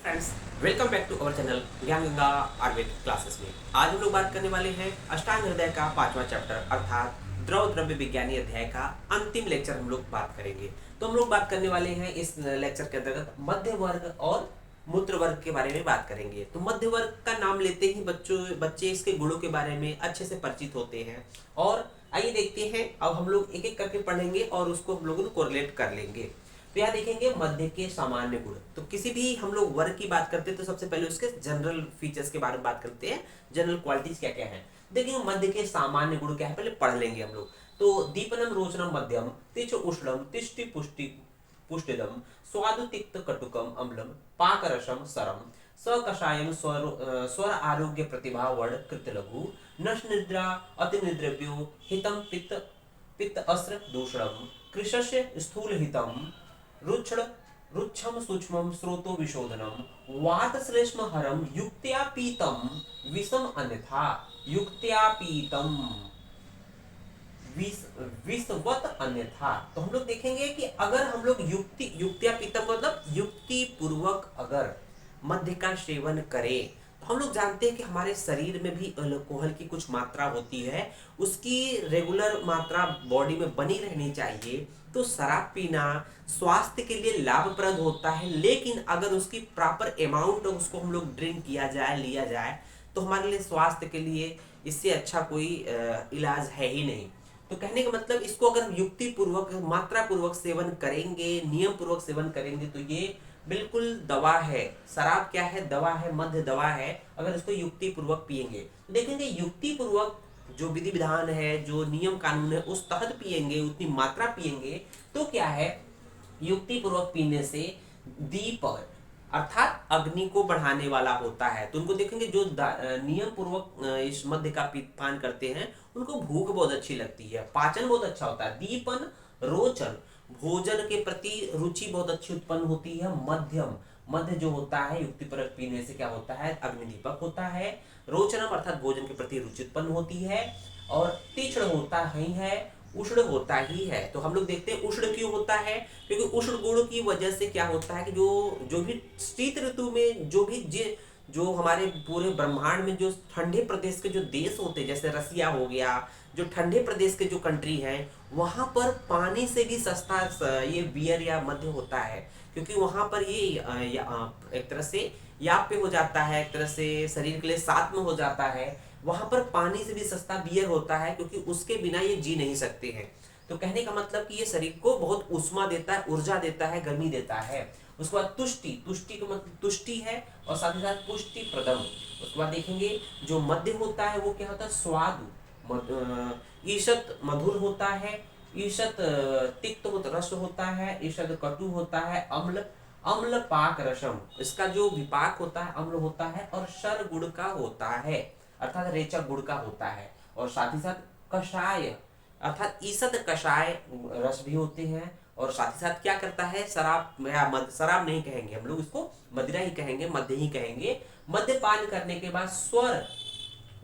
Friends, welcome back to our channel Gyan Ganga Ayurveda classes में। आज हम लोग बात करने वाले हैं अष्टांग हृदय का 5वां चैप्टर अर्थात द्रव द्रव्य विज्ञानी अध्याय का अंतिम लेक्चर हम लोग बात करेंगे। तो हम लोग बात करने वाले हैं इस लेक्चर के अंतर्गत मध्य वर्ग और मूत्र वर्ग के बारे में बात करेंगे। तो मध्य वर्ग का नाम लेते ही बच्चे इसके गुणों के बारे में अच्छे से परिचित होते हैं। और आइए देखते हैं, अब हम लोग एक एक करके पढ़ेंगे और उसको हम लोग कोरिलेट कर लेंगे। तो यहाँ देखेंगे मध्य के सामान्य गुण। तो किसी भी हम लोग वर्ग की बात करते हैं तो सबसे पहले उसके जनरल फीचर्स के बारे में बात करते हैं, जनरल क्वालिटीज क्या क्या है। देखेंगे मध्य के सामान्य गुण क्या है, पहले पढ़ लेंगे हम लोग। तो दीपनम रोचनम मध्यम तिच उष्णम तिष्टि पुष्टि पुष्टिदम स्वादु तिक्त कटुकम अम्लम पाकरसम सरम सकषायम स्वर आरोग्य प्रतिभा वर्ण कृत लघु नश निद्रा अति निद्रव्यो हितम पित्त पित्त अस्त्र दूषणम कृशस्य स्थूल हितम रुच्छ रुच्छम सूक्ष्मम स्रोतो विशोधनम वात श्लेष्म हरम युक्त्या पीतम विषम अन्यथा युक्त्या पीतम विषवत अन्यथा। तो हम लोग देखेंगे कि अगर हम लोग युक्त्या पीतम मतलब युक्ति पूर्वक अगर मद्य का सेवन करें, तो हम लोग जानते हैं कि हमारे शरीर में भी अल्कोहल की कुछ मात्रा होती है, उसकी रेगुलर मात्रा बॉडी में बनी रहनी चाहिए। तो शराब पीना स्वास्थ्य के लिए लाभप्रद होता है, लेकिन अगर उसकी प्रॉपर अमाउंट उसको हम लोग ड्रिंक किया जाए, लिया जाए, तो हमारे लिए स्वास्थ्य के लिए इससे अच्छा कोई इलाज है ही नहीं। तो कहने का मतलब इसको अगर हम युक्ति पूर्वक मात्रा पूर्वक सेवन करेंगे, नियम पूर्वक सेवन करेंगे, तो ये बिल्कुल दवा है। शराब क्या है? दवा है, मध्य दवा है। अगर इसको युक्ति पूर्वक पिएंगे तो देखेंगे युक्ति पूर्वक जो विधि विधान है, जो नियम कानून है, उस तहत पिएंगे, उतनी मात्रा पिएंगे, तो क्या है, युक्ति पूर्वक पीने से दीप अर्थात अग्नि को बढ़ाने वाला होता है। तो उनको देखेंगे जो नियम पूर्वक इस मध्य का पान करते हैं, उनको भूख बहुत अच्छी लगती है, पाचन बहुत अच्छा होता है। दीपन रोचन भोजन के प्रति रुचि बहुत अच्छी उत्पन्न होती है। मध्यम मध्य जो होता है युक्ति पूर्वक पीने से क्या होता है, अग्निदीपक होता है। रोचनम अर्थात भोजन के प्रति रुचि उत्पन्न होती है। और तीक्ष्ण होता ही है, उष्ण होता ही है। तो हम लोग देखते हैं उष्ण क्यों होता है, क्योंकि उष्ण गुण की वजह से क्या होता है कि जो भी शीत ऋतु में जो हमारे पूरे ब्रह्मांड में जो ठंडे प्रदेश के जो देश होते हैं, जैसे रसिया हो गया, जो ठंडे प्रदेश के जो कंट्री हैं, वहां पर पानी से भी सस्ता ये बियर या मध्य होता है, क्योंकि वहां पर ये एक तरह से याप पे हो जाता है, एक तरह से शरीर के लिए साथ में हो जाता है। वहां पर पानी से भी सस्ता बियर होता है, क्योंकि उसके बिना ये जी नहीं सकते हैं। तो कहने का मतलब कि ये शरीर को बहुत उष्मा देता है, ऊर्जा देता है, गर्मी देता है। उसके बाद तुष्टि, तुष्टि का मतलब तुष्टि है और साथ ही साथ पुष्टि प्रदम। उसके बाद देखेंगे जो मध्य होता है वो क्या होता है, स्वादु ईषत मधुर होता है, ईषत तिक्त रस होता है, ईषत कटु होता है, अम्ल अम्ल पाक रसम, इसका जो विपाक होता है अम्ल होता है, और शर गुड़ का होता है अर्थात रेचक गुड़ का होता है। और साथ ही साथ कषाय अर्थात ईसद कषाय रस भी होते हैं। और साथ ही साथ क्या करता है, शराब या शराब नहीं कहेंगे हम लोग, इसको मदिरा ही कहेंगे, मध्य ही कहेंगे। मद्यपान करने के बाद स्वर,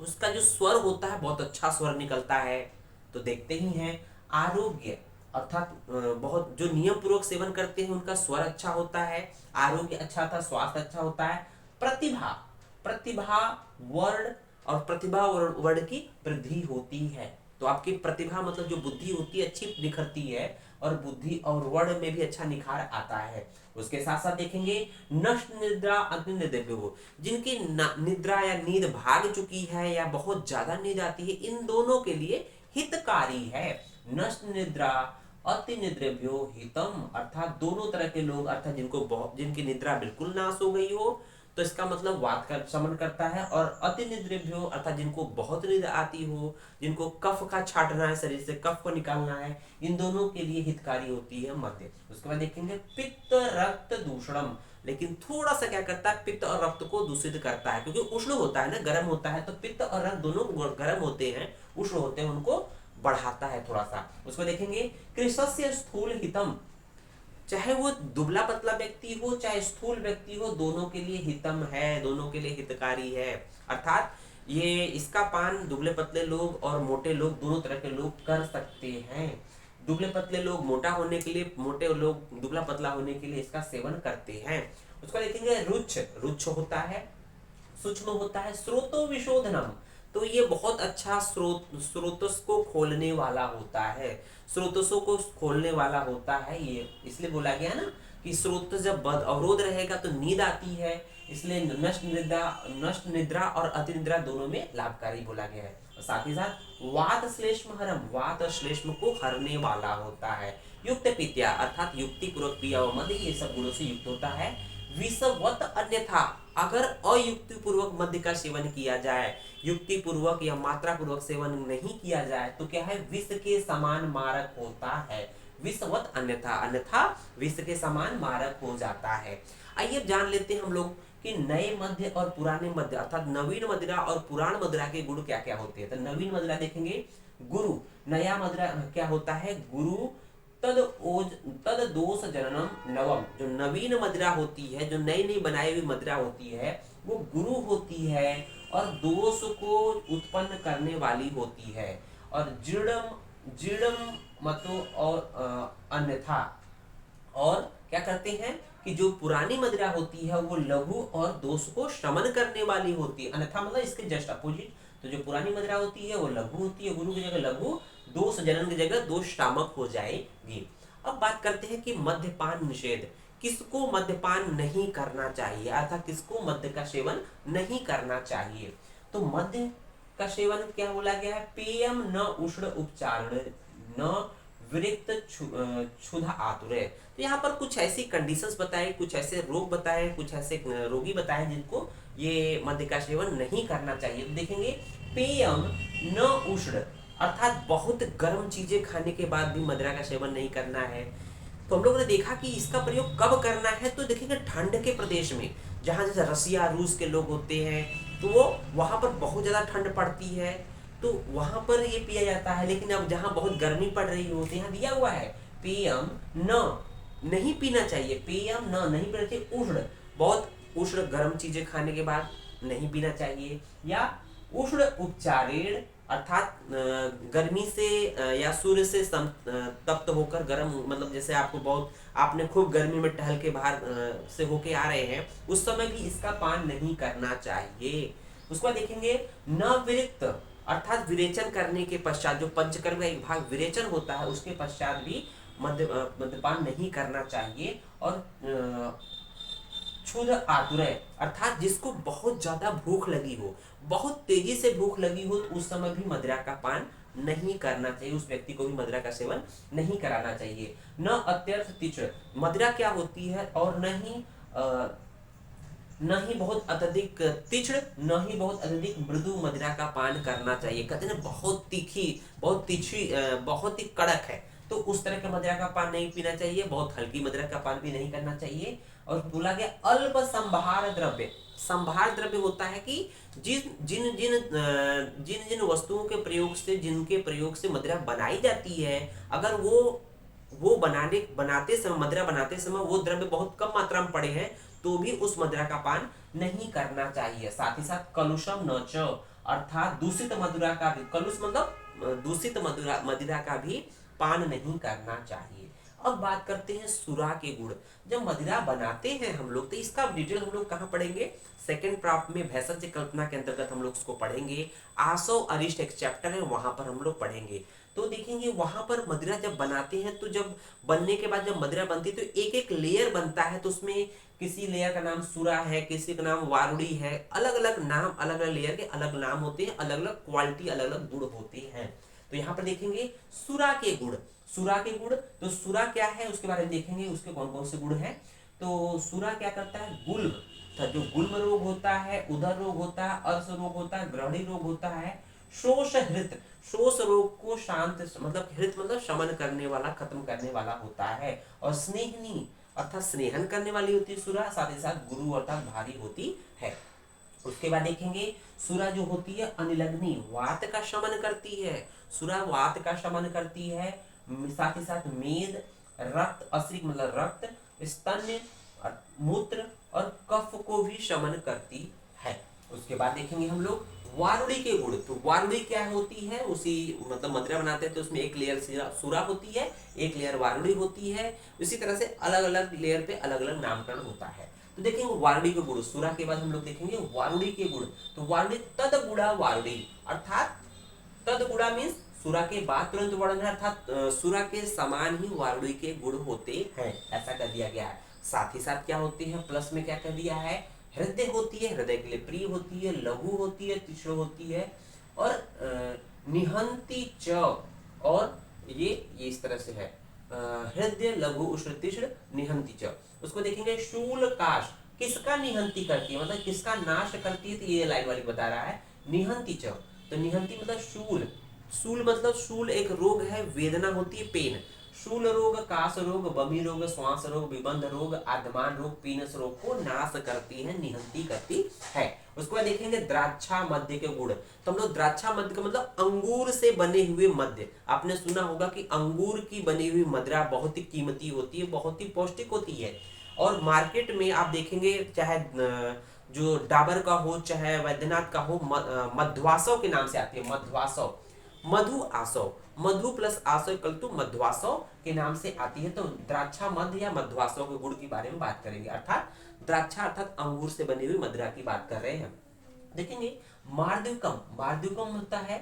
उसका जो स्वर होता है बहुत अच्छा स्वर निकलता है। तो देखते ही हैं आरोग्य अर्थात बहुत जो नियम पूर्वक सेवन करते हैं उनका स्वर अच्छा होता है, आरोग्य अच्छा था, स्वास्थ्य अच्छा होता है। प्रतिभा, प्रतिभा वर्ण और प्रतिभा वर्ण की वृद्धि होती है। तो आपकी प्रतिभा मतलब जो बुद्धि होती है अच्छी निखरती है, और बुद्धि और वर्ण में भी अच्छा निखार आता है। उसके साथ साथ देखेंगे नष्ट निद्रा अंतिम निद्रा हो, जिनकी निद्रा या नींद भाग चुकी है या बहुत ज्यादा नींद आती है, इन दोनों के लिए हितकारी है। नष्ट निद्रा अति निद्रभ्यो हितम अर्थात दोनों तरह के लोग, अर्थात जिनकी निद्रा बिल्कुल नाश हो गई हो, तो इसका मतलब वात का शमन करता है। और अति निद्रभ्यो अर्थात जिनको बहुत नींद आती हो, जिनको कफ का छाटना है, शरीर से कफ को निकालना है, इन दोनों के लिए हितकारी होती है मध्य। उसके बाद देखेंगे पित्त रक्त दूषणम, लेकिन थोड़ा सा क्या करता है, पित्त और रक्त को दूषित करता है, क्योंकि उष्ण होता है ना, गर्म होता है, तो पित्त और रक्त दोनों गर्म होते हैं, उष्ण होते हैं, उनको बढ़ाता है थोड़ा सा। उसको देखेंगे कृशस्य स्थूल हितम, चाहे वो दुबला पतला व्यक्ति हो चाहे स्थूल व्यक्ति हो, दोनों के लिए हितम है, दोनों के लिए हितकारी है। अर्थात ये इसका पान दुबले पतले लोग और मोटे लोग दोनों तरह के लोग कर सकते हैं। दुबले पतले लोग मोटा होने के लिए, मोटे लोग दुबला पतला होने के लिए इसका सेवन करते हैं। उसको देखेंगे रुच्छ, रुच्छ होता है, सूक्ष्म होता है, स्रोतो विशोधनम, तो ये बहुत अच्छा स्रोतस को खोलने वाला होता है, स्रोतसों को खोलने वाला होता है ये, इसलिए बोला गया ना कि स्रोत जब बद अवरोध रहेगा तो नींद आती है, इसलिए नष्ट निद्रा और अति निद्रा दोनों में लाभकारी बोला गया है। और साथ ही साथ वात श्लेष्म हरम, वात और श्लेष्म को हरने वाला होता है। युक्त पित्या अर्थात युक्ति पूर्वक पिया हुआ मध्य ये सब गुणों से युक्त होता है। विषवत अन्यथा अगर अयुक्ति पूर्वक मध्य का सेवन किया जाए, युक्ति पूर्वक या मात्रा पूर्वक सेवन नहीं किया जाए तो क्या है, विष के समान मारक होता है। विषवत अन्यथा, अन्यथा विष के समान मारक हो जाता है। आइए जान लेते हैं हम लोग कि नए मध्य और पुराने मध्य अर्थात नवीन मदिरा और पुराण मदिरा के गुण क्या क्या होते हैं। तो नवीन मदिरा देखेंगे गुरु, नया मदिरा क्या होता है, गुरु तद दोष जननम नवम, जो नवीन मदिरा होती है, जो नई नई बनाई हुई मदिरा होती है वो गुरु होती है और दोष को उत्पन्न करने वाली होती है। और जीर्णम मतो और अन्यथा, और क्या करते हैं कि जो पुरानी मदिरा होती है वो लघु और दोष को शमन करने वाली होती है। अन्यथा मतलब इसके जस्ट अपोजिट, तो जो पुरानी मदिरा होती है वो लघु होती है, गुरु की जगह लघु, दोष जनन की जगह दोष शामक हो जाएगी। अब बात करते हैं कि मद्यपान निषेध, किसको मद्यपान नहीं करना चाहिए, अर्थात किसको मद्य का सेवन नहीं करना चाहिए। तो मद्य का सेवन क्या बोला गया है, पेयम न उष्ण उपचारण न विरिक्त क्षुध आतुरे। तो यहाँ पर कुछ ऐसी कंडीशंस बताए, कुछ ऐसे रोग बताए, कुछ ऐसे रोगी बताए जिनको ये मद्य का सेवन नहीं करना चाहिए। तो देखेंगे पेयम न उष्ण अर्थात बहुत गर्म चीजें खाने के बाद भी मदिरा का सेवन नहीं करना है। तो हम लोगों ने देखा कि इसका प्रयोग कब करना है, तो देखेंगे ठंड के प्रदेश में, जहाँ जैसे रसिया रूस के लोग होते हैं तो वो वहां पर बहुत ज्यादा ठंड पड़ती है तो वहां पर ये पिया जाता है। लेकिन अब जहाँ बहुत गर्मी पड़ रही होती है, यहाँ दिया हुआ है पेयम न, नहीं पीना चाहिए, पेयम न नहीं पीना चाहिए, उष्ण बहुत उष्ण गर्म चीजें खाने के बाद नहीं पीना चाहिए, या उष्ण उपचारेण अर्थात गर्मी से या सूर्य से तप्त होकर गर्म, मतलब जैसे आपको बहुत, आपने खूब गर्मी में टहल के बाहर से होके आ रहे हैं उस समय भी इसका पान नहीं करना चाहिए। उसके बाद देखेंगे न विरिक्त अर्थात विरेचन करने के पश्चात, जो पंचकर्म का एक भाग विरेचन होता है उसके पश्चात भी मद्यपान नहीं करना चाहिए। और क्षुध आतुरय अर्थात जिसको बहुत ज्यादा भूख लगी हो, बहुत तेजी से भूख लगी हो तो उस समय भी मदिरा का पान नहीं करना चाहिए, उस व्यक्ति को भी मदिरा का सेवन नहीं कराना चाहिए। न अत्यर्थ तीक्ष्ण, मदिरा क्या होती है, और न ही बहुत अत्यधिक तीक्ष्ण, न ही बहुत अत्यधिक मृदु मदिरा का पान करना चाहिए। कहते हैं बहुत तीखी, बहुत तीखी, बहुत ही कड़क है तो उस तरह के मदिरा का पान नहीं पीना चाहिए, बहुत हल्की मदिरा का पान भी नहीं करना चाहिए। और बोला गया अल्प संभार द्रव्य, संभार द्रव्य होता है कि जिन जिन वस्तुओं के प्रयोग से, जिनके प्रयोग से मदिरा बनाई जाती है, अगर वो बनाते समय, मदिरा बनाते समय वो द्रव्य बहुत कम मात्रा में पड़े हैं तो भी उस मदिरा का पान नहीं करना चाहिए। साथ ही साथ कलुषम न च अर्थात दूषित मदिरा का भी, कलुष मतलब दूषित मदिरा का भी पान नहीं करना चाहिए। अब बात करते हैं सुरा के गुण। जब मदिरा बनाते हैं हम लोग तो इसका डिटेल हम लोग कहाँ पढ़ेंगे, सेकंड प्राप्त में भेषज कल्पना के अंतर्गत हम लोग उसको पढ़ेंगे। आसव अरिष्ट एक चैप्टर है वहां पर हम लोग पढ़ेंगे। तो देखेंगे वहां पर मदिरा जब बनाते हैं तो जब बनने के बाद जब मदिरा बनती है तो एक एक लेयर बनता है, तो उसमें किसी लेयर का नाम सुरा है, किसी का नाम वारुड़ी है, अलग अलग नाम, अलग अलग लेयर के अलग नाम होते हैं, अलग अलग क्वालिटी, अलग अलग गुण होते हैं। तो यहाँ पर देखेंगे सुरा के गुण, सुरा के गुण, तो सुरा क्या है उसके बारे में देखेंगे, उसके कौन कौन से गुण हैं। तो सुरा क्या करता है, गुल्म, जो गुल्म रोग होता है, उदर रोग होता है, अर्श रोग होता है, ग्रहणी रोग होता है, शोष हृत, शोष रोग को शांत, मतलब हृत मतलब शमन करने वाला, खत्म करने वाला होता है। और स्नेहनी अर्थात स्नेहन करने वाली होती है सुरा, साथ ही साथ गुरु अर्थात भारी होती है। उसके बाद देखेंगे सुरा जो होती है अनिलग्नि, वात का शमन करती है, सुरा वात का शमन करती है। साथ ही साथ मेद, रक्त, अश्रिक मतलब रक्त, स्तन्य, मूत्र और कफ को भी शमन करती है। उसके बाद देखेंगे हम लोग वारुड़ी के गुण। तो वारुड़ी क्या होती है, उसी मतलब मदिरा बनाते हैं तो उसमें एक लेयर सुरा होती है, एक लेयर वारुड़ी होती है, इसी तरह से अलग अलग लेयर पे अलग अलग नामकरण होता है। तो देखेंगे वारुणी के गुण, सुरा के बाद हम लोग देखेंगे वारुणी के गुण। तो वारुणी तद गुणा वारुणी, अर्थात तद गुणा मीन्स सुरा के बाद तुरंत वर्णन है, अर्थात सुरा के समान ही वारुणी के गुण होते हैं, ऐसा कर दिया गया है। साथ ही साथ क्या होती है, प्लस में क्या कर दिया है, हृदय होती है, हृदय के लिए प्रिय होती है, लघु होती है, तीक्ष्ण होती है, और निहंती च, और ये इस तरह से है, हृदय लघु उष्ण तीक्ष्ण निहंती च। उसको देखेंगे शूल काश, किसका निहंती करती है, मतलब किसका नाश करती है, तो ये लाइन वाली बता रहा है निहंती च। तो निहंती मतलब शूल, शूल मतलब शूल एक रोग है, वेदना होती है, पेन। शूल रोग, काश रोग, बमी रोग, श्वास रोग, विबंध रोग, आदमान रोग, पीनस रोग को नाश करती है, निहंती करती है। उसके बाद देखेंगे द्राक्षा मध्य के गुण। तो हम लोग द्राक्षा मध्य का मतलब अंगूर से बने हुए मध्य। आपने सुना होगा कि अंगूर की बनी हुई मदिरा बहुत ही कीमती होती है, बहुत ही पौष्टिक होती है। और मार्केट में आप देखेंगे, चाहे जो डाबर का हो, चाहे वैद्यनाथ का हो, मध्वासव के नाम से आती है, मध्वासव, मधु आसव, मधु प्लस आसव इक्वल टू मध्वासव के नाम से आती है। तो द्राक्षा मध्य या मध्वासव के गुण के बारे में बात करेंगे, अर्थात द्राक्षा अर्थात अंगूर से बनी हुई मदिरा की बात कर रहे हैं। देखेंगे मार्द्युकम, मार्द्युकम होता है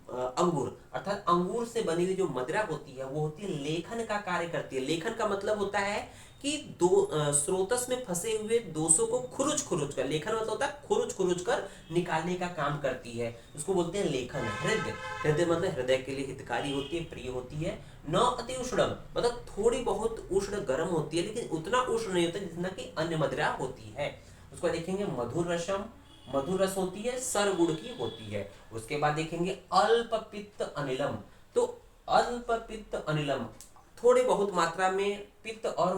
अंगूर, अर्थात अंगूर से बनी हुई जो मदिरा होती है वो होती है लेखन का कार्य करती है। लेखन का मतलब होता है कि स्रोतस में फंसे हुए दोषों को खुरुच खुरुच कर, लेखन मतलब होता है खुरुच खुरुच कर निकालने का काम करती है, उसको बोलते हैं लेखन। हृदय, हृदय मतलब हृदय के लिए हितकारी होती है, प्रिय होती है। न अति उष्णम मतलब थोड़ी बहुत उष्ण गर्म होती है, लेकिन उतना उष्ण नहीं होता जितना कि अन्य मदिरा होती है। उसको देखेंगे मधुर रसम, मधुर रस होती है, सर गुड़ की होती है। उसके बाद देखेंगे अल्प पित्त अनिलम। तो अल्प पित्त अनिलम थोड़ी बहुत मात्रा में पित्त और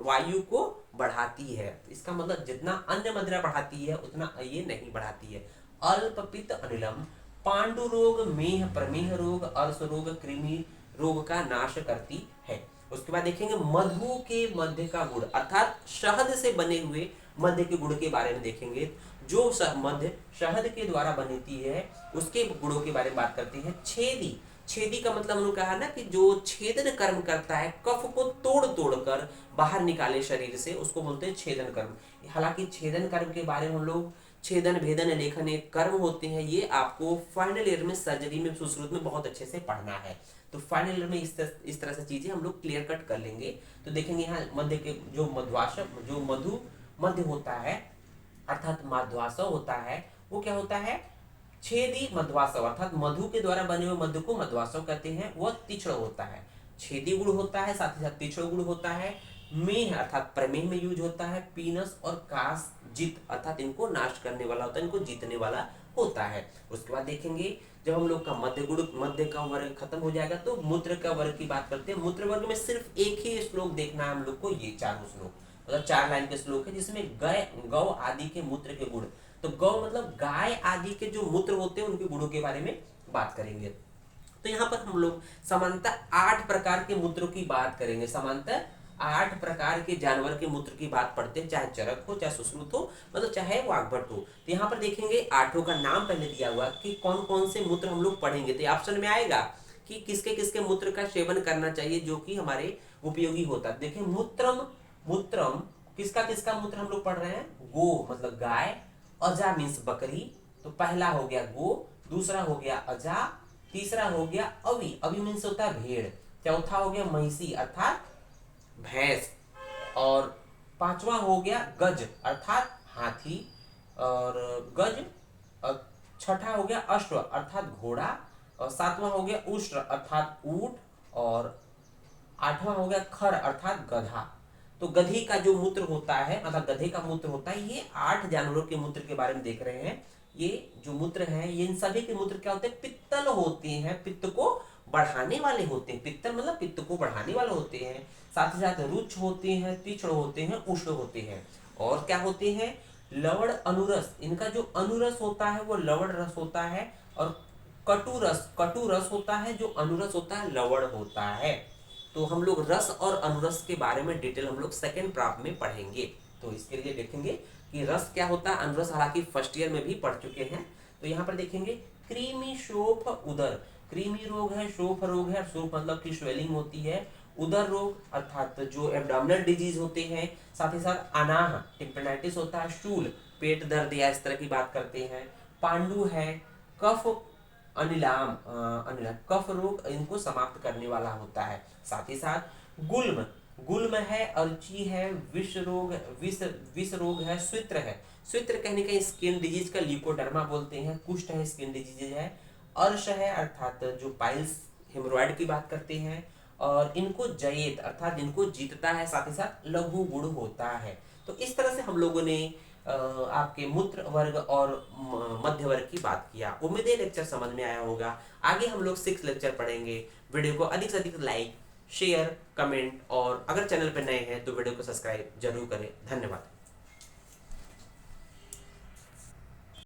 वायु को बढ़ाती है, इसका मतलब जितना अन्य मदिरा बढ़ाती है उतना ये नहीं बढ़ाती है। अल्प पित्त अनिलम पांडु रोग, मेह प्रमेह रोग, अर्श रोग, कृमि रोग का नाश करती है। उसके बाद देखेंगे मधु के मध्य का गुण, अर्थात शहद से बने हुए मध्य के गुण के बारे में देखेंगे। जो मध्य शहद के द्वारा बनती है उसके गुणों के बारे में बात करते हैं। छेदी, छेदी का मतलब हमने कहा ना कि जो छेदन कर्म करता है, कफ को तोड़ तोड़ कर बाहर निकाले शरीर से, उसको बोलते हैं छेदन कर्म। हालांकि छेदन कर्म के बारे में हम लोग, छेदन भेदन लेखन एक कर्म होते हैं, ये आपको फाइनल ईयर में सर्जरी में सुश्रुत में बहुत अच्छे से पढ़ना है। तो फाइनल ईयर में इस तरह से चीजें हम लोग क्लियर कट कर लेंगे। तो देखेंगे यहाँ मध्य के जो मध्वाशक, जो मधु मध्य होता है अर्थात मध्वासव होता है, वो क्या होता है, छेदी मध्वासव, अर्थात मधु के द्वारा बने हुए मध्य को मध्वासव कहते हैं। वह तीक्ष्ण होता है, छेदी गुण होता है, साथ ही साथ तीक्ष्ण गुण होता है। मेह अर्थात प्रमेह में यूज होता है। पीनस और कास जीत अर्थात इनको नाश करने वाला होता है, इनको जीतने वाला होता है। उसके बाद देखेंगे जब हम लोग का मध्य गुण, मध्य का वर्ग खत्म हो जाएगा तो मूत्र का वर्ग की बात करते हैं। मूत्र वर्ग में सिर्फ एक ही श्लोक देखना है हम लोग को, ये चारों श्लोक, मतलब 4 लाइन के श्लोक है जिसमें गौ आदि के मूत्र के गुण। तो गौ मतलब गाय आदि के जो मूत्र होते हैं उनके गुणों के बारे में बात करेंगे। तो यहाँ पर हम लोग सामान्यतः 8 प्रकार के मूत्रों की बात करेंगे। सामान्यतः 8 प्रकार के जानवर के मूत्र की बात पढ़ते हैं, चाहे चरक हो, चाहे सुश्रुत हो, मतलब चाहे वाग्भट हो। तो यहाँ पर देखेंगे 8 का नाम पहले दिया हुआ कि कौन कौन से मूत्र हम लोग पढ़ेंगे। तो ऑप्शन में आएगा कि किसके किसके मूत्र का सेवन करना चाहिए जो कि हमारे उपयोगी होता है। देखिए मूत्रम, मूत्रम किसका किसका मूत्र हम लोग पढ़ रहे हैं, गो मतलब गाय, अजा मीन्स बकरी। तो पहला हो गया गो, दूसरा हो गया अजा, तीसरा हो गया अवि, अवि मीन्स होता है भेड़, चौथा हो गया महिषी अर्थात भैंस, और पांचवा हो गया गज अर्थात हाथी, और गज, और छठा हो गया अश्व अर्थात घोड़ा, और सातवां हो गया उष्ट्र अर्थात ऊंट, और आठवां हो गया खर अर्थात गधा। तो गधी का जो मूत्र होता है, मतलब गधे का मूत्र होता है, ये 8 जानवरों के मूत्र के बारे में देख रहे हैं। ये जो मूत्र है, ये इन सभी के मूत्र क्या होते हैं, पित्तल होते हैं, पित्त को बढ़ाने वाले होते हैं। पित्तल मतलब पित्त को बढ़ाने वाले होते हैं। साथ ही साथ रुच्छ होते हैं, तीक्ष्ण होते हैं, उष्ण होते हैं। और क्या होते हैं, लवण अनुरस, इनका जो अनुरस होता है वो लवण रस होता है, और कटु रस होता है, जो अनुरस होता है लवण होता है। तो हम लोग रस और अनुरस के बारे में डिटेल हम लोग सेकेंड प्राप्त में पढ़ेंगे। तो इसके लिए देखेंगे कि रस क्या होता है, अनुरस हालांकि फर्स्ट ईयर में भी पढ़ चुके हैं। तो यहाँ पर देखेंगे कृमि शोफ उदर, कृमि रोग है, शोफ रोग है, शोफ मतलब की स्वेलिंग होती है, उदर रोग अर्थात जो एब्डोमिनल डिजीज होते हैं, साथ ही साथ अनाह टिम्पेनाइटिस होता है, शूल पेट दर्द या इस तरह की बात करते हैं, पांडु है, कफ अनिलाम कफ रोग इनको समाप्त करने वाला होता है। साथ ही साथ गुल्म गुल्म है, अर्ची है, विष रोग है, स्वित्र है, स्वित्र कहीं कहीं स्किन डिजीज का ल्यूकोडर्मा बोलते हैं, कुष्ठ है स्किन डिजीज है, अर्श है अर्थात जो पाइल्स हेमोरॉइड की बात करते हैं, और इनको जयेत अर्थात इनको जीतता है, साथ ही साथ लघु गुण होता है। तो इस तरह से हम लोगों ने आपके मूत्र वर्ग और मध्य वर्ग की बात किया। उम्मीद है लेक्चर समझ में आया होगा। आगे हम लोग 6 लेक्चर पढ़ेंगे। वीडियो को अधिक से अधिक लाइक, शेयर, कमेंट और अगर चैनल पर नए हैं तो वीडियो को सब्सक्राइब जरूर करें। धन्यवाद।